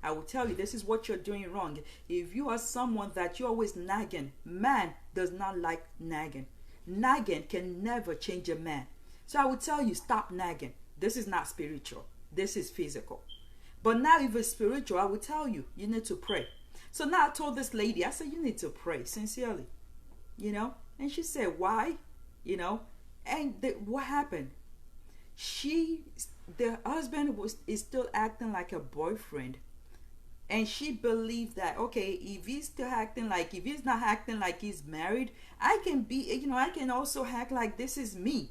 [SPEAKER 1] I will tell you, this is what you're doing wrong. If you are someone that you're always nagging, man does not like nagging. Nagging can never change a man. So I will tell you, stop nagging. This is not spiritual. This is physical. But now if it's spiritual, I will tell you, you need to pray. So now I told this lady, I said, you need to pray sincerely. And she said, why? And what happened? The husband is still acting like a boyfriend, and she believed that, okay, if he's not acting like he's married, I can be, I can also act like this is me.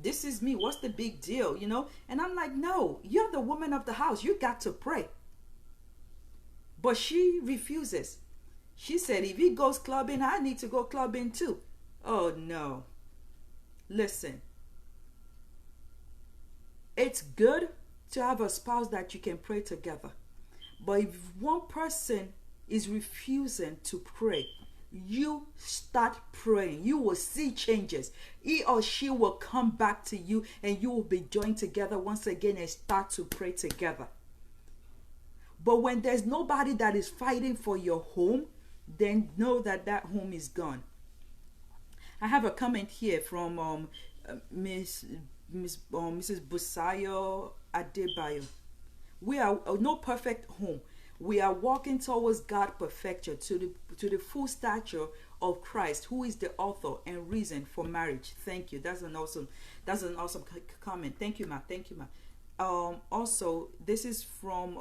[SPEAKER 1] What's the big deal? And I'm like, no, you're the woman of the house, you got to pray. But she refuses. She said, if he goes clubbing, I need to go clubbing too. Oh no. Listen, it's good to have a spouse that you can pray together. But if one person is refusing to pray, you start praying. You will see changes. He or she will come back to you, and you will be joined together once again and start to pray together. But when there's nobody that is fighting for your home, then know that home is gone. I have a comment here from Mrs. Busayo Adebayo. We are no perfect home. We are walking towards God perfection to the full stature of Christ, who is the author and reason for marriage. Thank you. That's an awesome comment. Thank you, ma. Also, this is from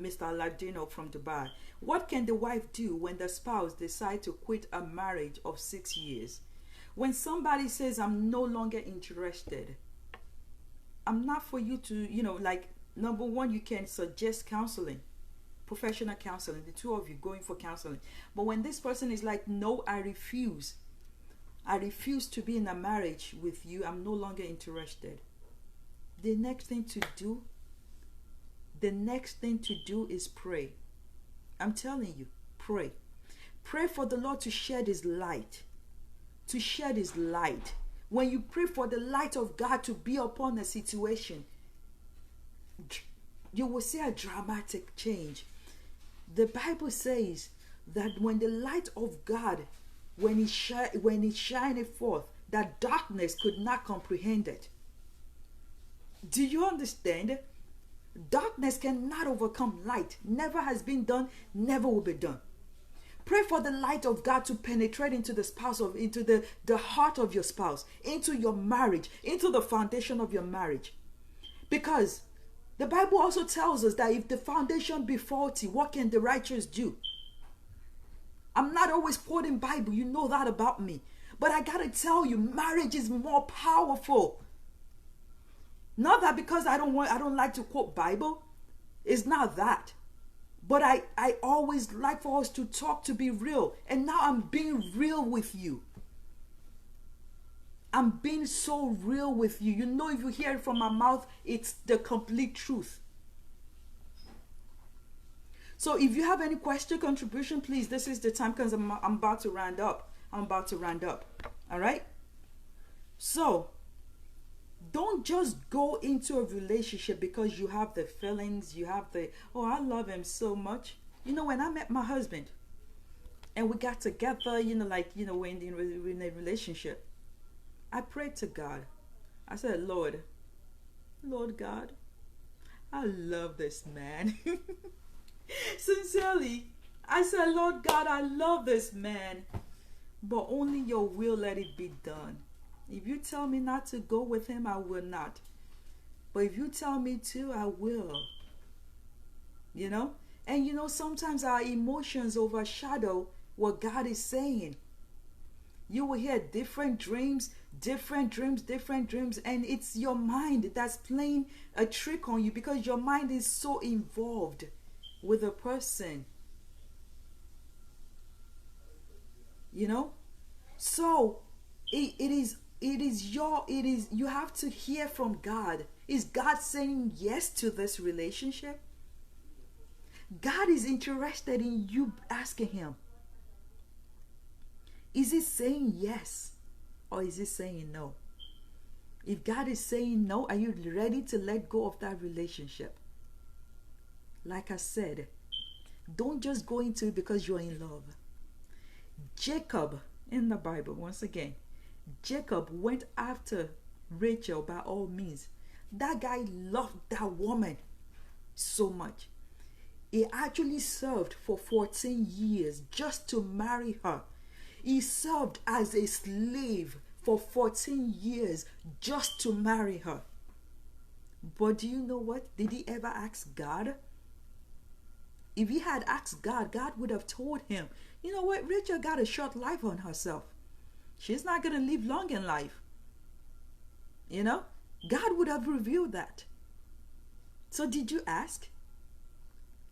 [SPEAKER 1] Mr. Ladino from Dubai. What can the wife do when the spouse decides to quit a marriage of 6 years? When somebody says, I'm no longer interested, I'm not for you to, number one, you can suggest counseling, professional counseling, the two of you going for counseling. But when this person is like, no, I refuse to be in a marriage with you, I'm no longer interested. The next thing to do is pray. I'm telling you, pray. Pray for the Lord to shed his light. When you pray for the light of God to be upon a situation, you will see a dramatic change. The Bible says that when the light of God, when it shineth forth, that darkness could not comprehend it. Do you understand? Darkness cannot overcome light. Never has been done, never will be done. Pray for the light of God to penetrate into the heart of your spouse, into your marriage, into the foundation of your marriage. Because the Bible also tells us that if the foundation be faulty, what can the righteous do? I'm not always quoting Bible, you know that about me. But I gotta tell you, marriage is more powerful. Not that because I don't like to quote Bible. It's not that. But I always like for us to talk, to be real. And now I'm being real with you. I'm being so real with you. You know, if you hear it from my mouth, it's the complete truth. So if you have any question, contribution, please, this is the time, because I'm about to round up. All right? So don't just go into a relationship because you have the feelings, you have the, oh, I love him so much. You know, when I met my husband and we got together, you know, like, you know, when in a relationship, I prayed to God. I said, Lord God, I love this man. Sincerely, I said, Lord God, I love this man, but only your will let it be done. If you tell me not to go with him, I will not. But if you tell me to, I will. You know? And you know, sometimes our emotions overshadow what God is saying. You will hear different dreams, and it's your mind that's playing a trick on you because your mind is so involved with a person. You know? So you have to hear from God. Is God saying yes to this relationship? God is interested in you asking him. Is he saying yes or is he saying no? If God is saying no, are you ready to let go of that relationship? Like I said, don't just go into it because you're in love. Jacob, in the Bible, once again, Jacob went after Rachel by all means. That guy loved that woman so much. He actually served for 14 years just to marry her. He served as a slave for 14 years just to marry her. But do you know what? Did he ever ask God? If he had asked God, God would have told him, you know what? Rachel got a short life on herself. She's not going to live long in life. You know? God would have revealed that. So did you ask?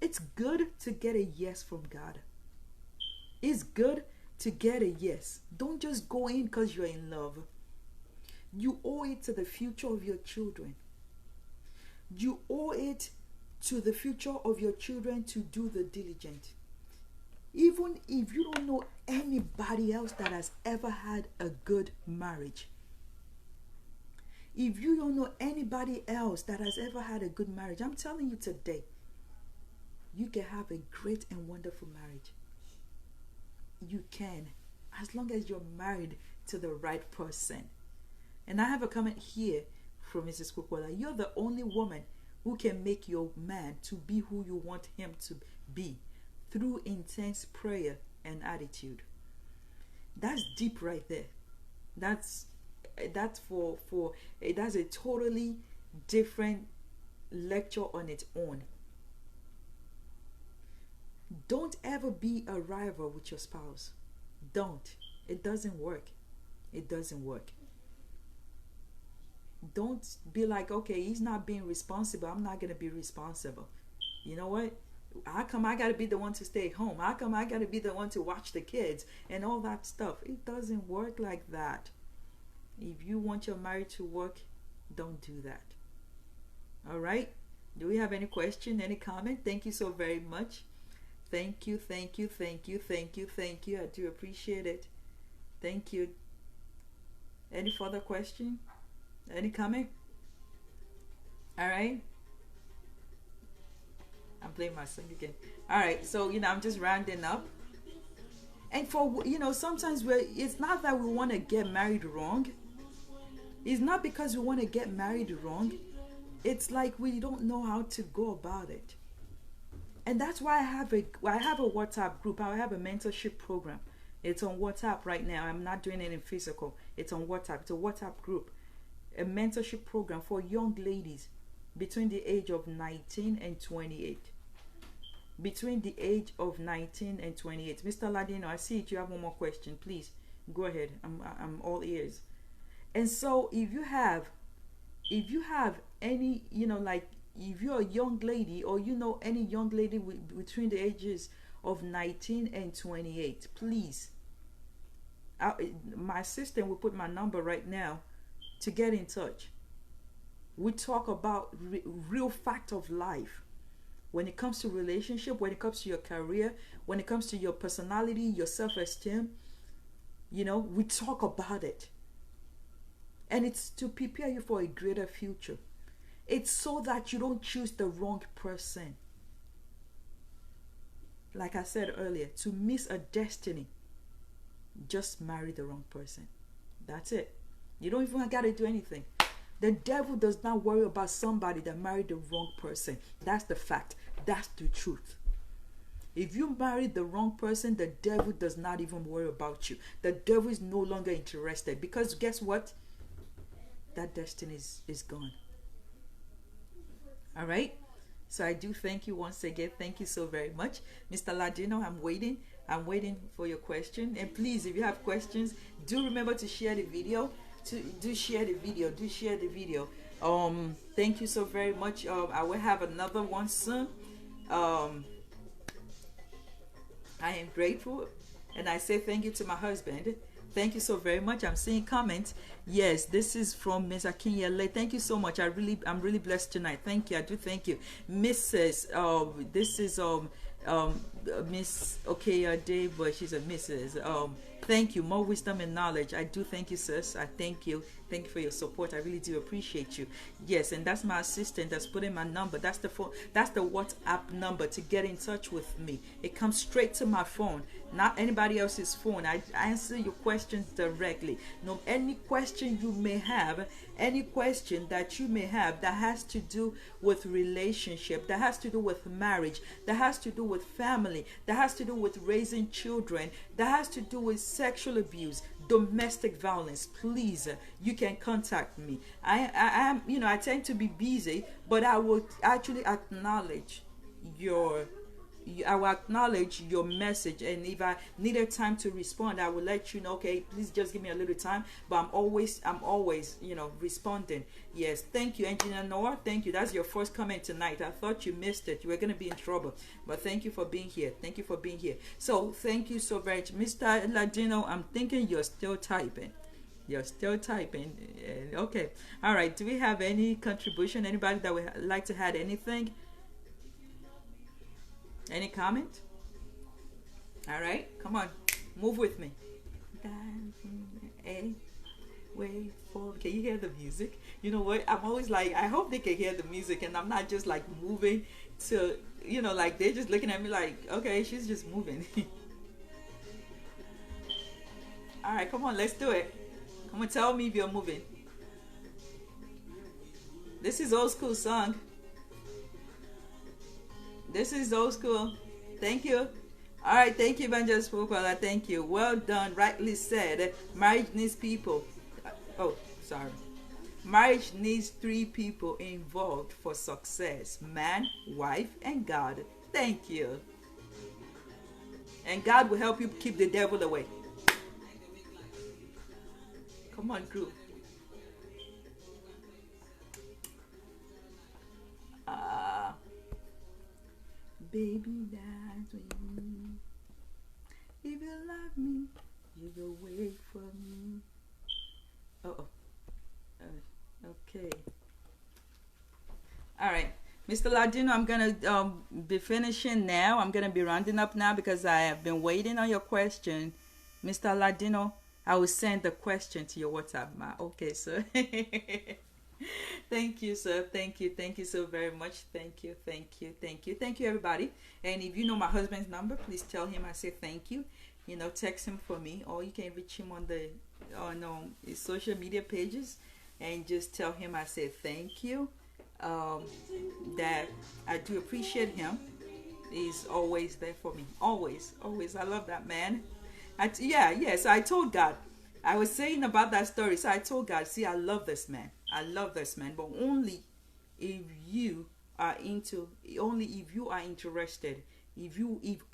[SPEAKER 1] It's good to get a yes from God. It's good to get a yes. Don't just go in because you're in love. You owe it to the future of your children. You owe it to the future of your children to do the diligent. Even if you don't know anybody else that has ever had a good marriage. If you don't know anybody else that has ever had a good marriage, I'm telling you today, you can have a great and wonderful marriage. You can, as long as you're married to the right person. And I have a comment here from Mrs. Kukwala. You're the only woman who can make your man to be who you want him to be through intense prayer and attitude. That's deep right there. That's that's a totally different lecture on its own. Don't ever be a rival with your spouse. Don't. It doesn't work. It doesn't work. Don't be like, okay, he's not being responsible, I'm not going to be responsible. You know what? How come I got to be the one to stay home? How come I got to be the one to watch the kids and all that stuff? It doesn't work like that. If you want your marriage to work, don't do that. All right? Do we have any question, any comment? Thank you so very much. Thank you. I do appreciate it. Thank you. Any further question? Any comment? All right. I'm playing my song again. All right. So, I'm just rounding up. And for, sometimes it's not that we want to get married wrong. It's not because we want to get married wrong. It's like we don't know how to go about it. And that's why I have a WhatsApp group. I have a mentorship program. It's on WhatsApp right now. I'm not doing it in physical. It's on WhatsApp. It's a WhatsApp group. A mentorship program for young ladies between the age of 19 and 28. Between the age of 19 and 28. Mr. Ladino, I see it. You have one more question. Please, go ahead. I'm all ears. And so if you have any, like, if you're a young lady or any young lady between the ages of 19 and 28, please, my assistant will put my number right now to get in touch. We talk about real fact of life when it comes to relationship, when it comes to your career, when it comes to your personality, your self-esteem. We talk about it. And it's to prepare you for a greater future. It's so that you don't choose the wrong person. Like I said earlier, to miss a destiny, just marry the wrong person. That's it. You don't even got to do anything. The devil does not worry about somebody that married the wrong person. That's the fact. That's the truth. If you marry the wrong person, the devil does not even worry about you. The devil is no longer interested, because guess what? That destiny is gone. All right? So I do thank you once again. Thank you so very much. Mr. Ladino, I'm waiting. I'm waiting for your question. And please, if you have questions, do remember to share the video. Do share the video. Do share the video. Thank you so very much. I will have another one soon. I am grateful, and I say thank you to my husband. Thank you so very much. I'm seeing comments. Yes, this is from Miss Akinyele. Thank you so much. I'm really blessed tonight. Thank you. I do thank you, Mrs. This is Miss Okayade, but she's a Mrs. Thank you. More wisdom and knowledge. I do thank you, sis. I thank you. Thank you for your support. I really do appreciate you. Yes, and that's my assistant that's put in my number. That's the phone. That's the WhatsApp number to get in touch with me. It comes straight to my phone, not anybody else's phone. I answer your questions directly. No, any question you may have, any question that you may have that has to do with relationship, that has to do with marriage, that has to do with family, that has to do with raising children, that has to do with sexual abuse, domestic violence, please, you can contact me. I am, I tend to be busy, but I will actually acknowledge I will acknowledge your message, and if I needed time to respond, I will let you know. Okay, please just give me a little time, but I'm always responding. Yes, thank you, Engineer Noah. Thank you. That's your first comment tonight. I thought you missed it. You were gonna be in trouble, but thank you for being here. Thank you for being here. So thank you so very much, Mr. Ladino. I'm thinking you're still typing. You're still typing. Okay. All right. Do we have any contribution? Anybody that would like to add anything? Any comment? All right, come on, move with me. Wait for. Can you hear the music? You know what? I'm always like, I hope they can hear the music, and I'm not just like moving to, like they're just looking at me like, okay, she's just moving. All right, come on, let's do it. Come on, tell me if you're moving. This is old school song. This is old school. Thank you. All right, thank you, Evangelist Pokwala. Thank you. Well done. Rightly said. Marriage needs people. Marriage needs 3 people involved for success: man, wife, and God. Thank you. And God will help you keep the devil away. Come on, crew. Baby, that's when if you love me, you will wait for me. Okay. All right, Mr. Ladino, I'm gonna be finishing now. I'm gonna be rounding up now because I have been waiting on your question. Mr. Ladino, I will send the question to your WhatsApp. Okay, sir. Thank you, sir. Thank you so very much. Thank you, everybody. And if you know my husband's number, please tell him I say thank you. Text him for me, or you can reach him on his social media pages, and just tell him I say thank you. That I do appreciate him. He's always there for me. Always. I love that man. So I told God. I was saying about that story. So I told God, see, I love this man, but only if you are interested, if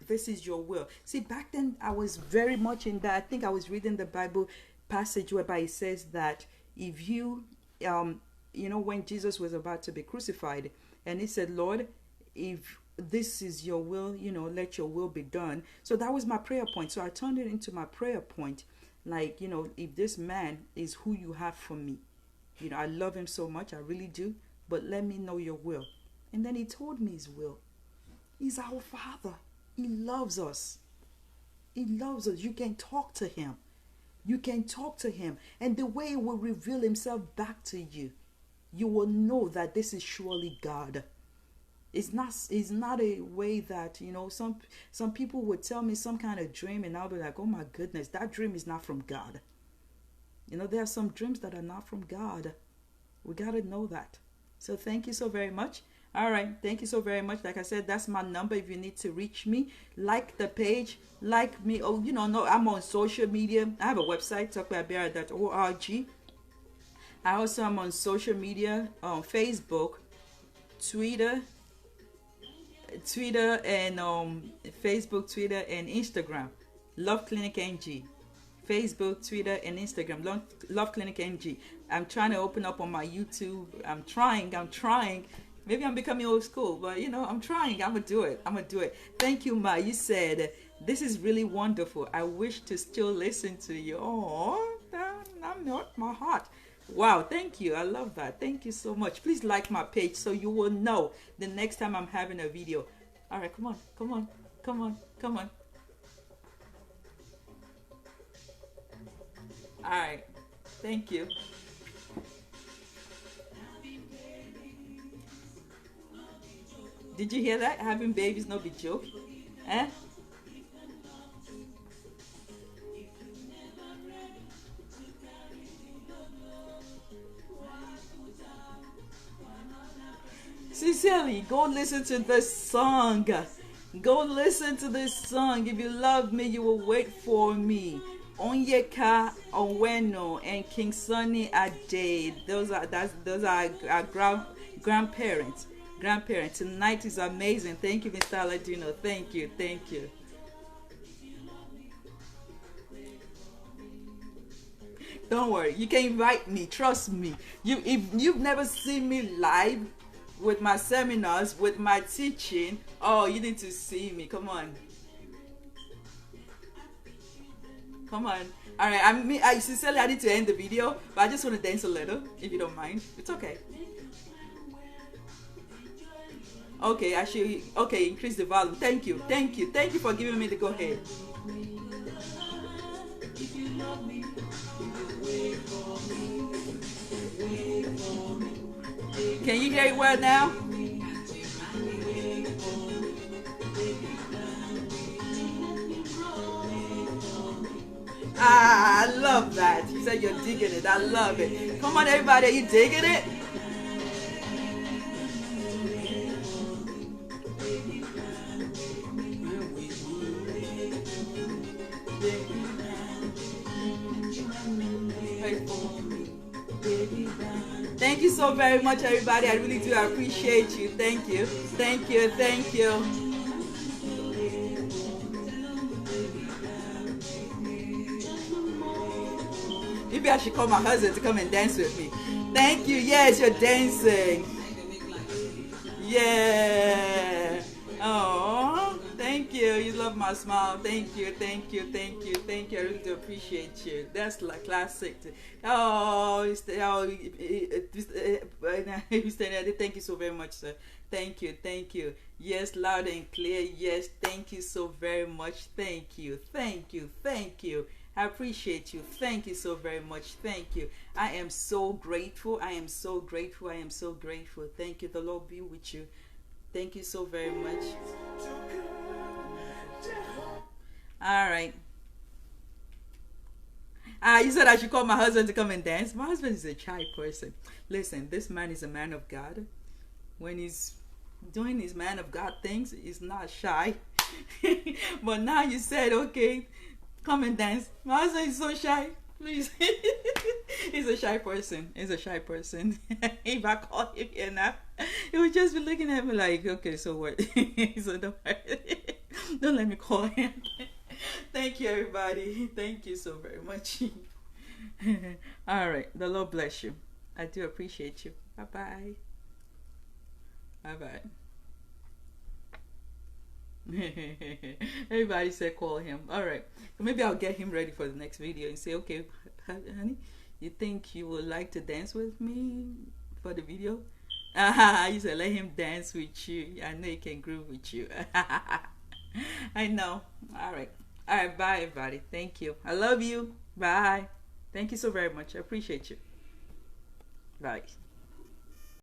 [SPEAKER 1] this is your will. See, back then I was very much in that. I think I was reading the Bible passage whereby it says that if you, when Jesus was about to be crucified, and he said, Lord, if this is your will, let your will be done. So that was my prayer point. So I turned it into my prayer point. Like, if this man is who you have for me, I love him so much, I really do, but let me know your will. And then he told me his will. He's our Father. He loves us. You can talk to him. You can talk to him, and the way he will reveal himself back to you, you will know that this is surely God. It's not a way that, some people would tell me some kind of dream, and I'll be like, oh my goodness, that dream is not from God. There are some dreams that are not from God. We got to know that. So thank you so very much. All right, thank you so very much. Like I said, that's my number if you need to reach me. Like the page, like me. Oh, no, I'm on social media. I have a website, topeabiara.org. I also am on social media, on Facebook, Twitter, and Facebook, Twitter, and Instagram. Love Clinic NG. Facebook, Twitter, and Instagram. Love Clinic NG. I'm trying to open up on my YouTube. I'm trying. Maybe I'm becoming old school, but I'm trying. I'm gonna do it. Thank you, Ma. You said this is really wonderful. I wish to still listen to you. Oh, I'm not my heart. Wow, thank you. I love that. Thank you so much. Please like my page so you will know the next time I'm having a video. All right, come on. All right, thank you. Did you hear that? Having babies no be joke. Eh? Sincerely, go listen to this song. Go listen to this song. If you love me, you will wait for me. Onyeka Onweno and King Sunny Ade. Those are our grandparents. Tonight is amazing. Thank you, Mr. Aladino. Thank you. Don't worry, you can invite me. Trust me. If you've never seen me live with my seminars, with my teaching, oh, you need to see me. Come on. All right, I sincerely, I need to end the video, but I just want to dance a little, if you don't mind. It's okay. Okay, increase the volume. Thank you for giving me the go ahead. Can you hear it well now? I love that. You said you're digging it. I love it. Come on, everybody, are you digging it? Thank you so very much, everybody. I really do appreciate you. Thank you. Maybe I should call my husband to come and dance with me. Thank you. Yes, you're dancing. Yeah. Oh, thank you. You love my smile. Thank you. I really do appreciate you. That's like classic. Thank you so very much, sir. Thank you. Yes, loud and clear. Yes, thank you so very much. Thank you. I appreciate you. Thank you so very much. Thank you. I am so grateful. Thank you. The Lord be with you. Thank you so very much. All right. You said I should call my husband to come and dance. My husband is a shy person. Listen, this man is a man of God. When he's doing his man of God things, he's not shy. But now you said, okay, come and dance. My husband is so shy. Please. He's a shy person. If I call him here now, he would just be looking at me like, okay, so what? So don't let me call him. Thank you, everybody. Thank you so very much. All right. The Lord bless you. I do appreciate you. Bye-bye. Bye-bye. Everybody said call him. All right, maybe I'll get him ready for the next video and say, okay, honey, you think you would like to dance with me for the video? You said let him dance with you. I know he can groove with you. I know. All right, bye everybody. Thank you. I love you. Bye. Thank you so very much. I appreciate you. Bye.